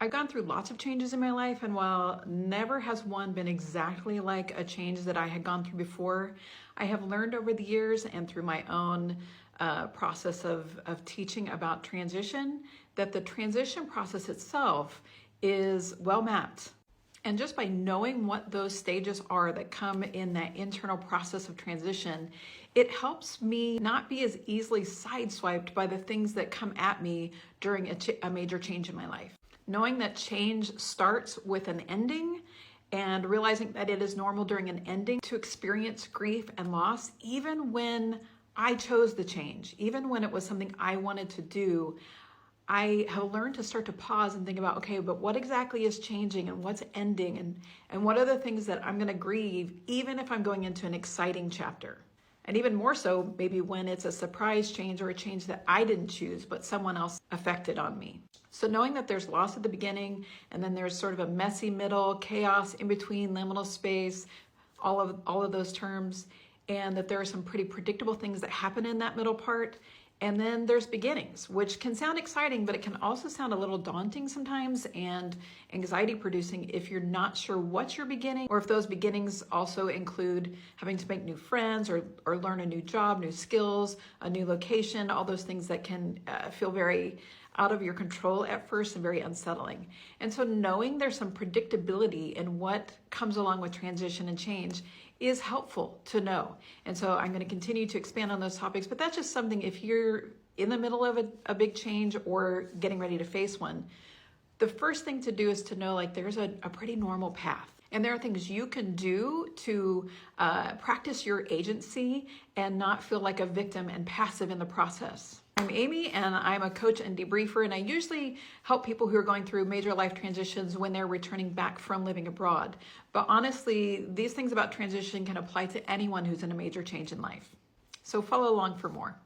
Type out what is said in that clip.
I've gone through lots of changes in my life, and while never has one been exactly like a change that I had gone through before, I have learned over the years and through my own process of teaching about transition that the transition process itself is well mapped. And just by knowing what those stages are that come in that internal process of transition, it helps me not be as easily sideswiped by the things that come at me during a major change in my life. Knowing that change starts with an ending and realizing that it is normal during an ending to experience grief and loss, even when I chose the change, even when it was something I wanted to do, I have learned to start to pause and think about, okay, but what exactly is changing and what's ending and what are the things that I'm going to grieve, even if I'm going into an exciting chapter. And even more so, maybe when it's a surprise change or a change that I didn't choose, but someone else affected on me. So knowing that there's loss at the beginning, and then there's sort of a messy middle, chaos in between, liminal space, all of those terms, and that there are some pretty predictable things that happen in that middle part. And then there's beginnings, which can sound exciting, but it can also sound a little daunting sometimes and anxiety producing if you're not sure what you're beginning, or if those beginnings also include having to make new friends or learn a new job, new skills, a new location, all those things that can feel very out of your control at first and very unsettling. And so knowing there's some predictability in what comes along with transition and change is helpful to know. And so I'm going to continue to expand on those topics, but that's just something if you're in the middle of a big change or getting ready to face one, the first thing to do is to know like there's a pretty normal path. And there are things you can do to practice your agency and not feel like a victim and passive in the process. I'm Amy, and I'm a coach and debriefer, and I usually help people who are going through major life transitions when they're returning back from living abroad. But honestly, these things about transition can apply to anyone who's in a major change in life. So follow along for more.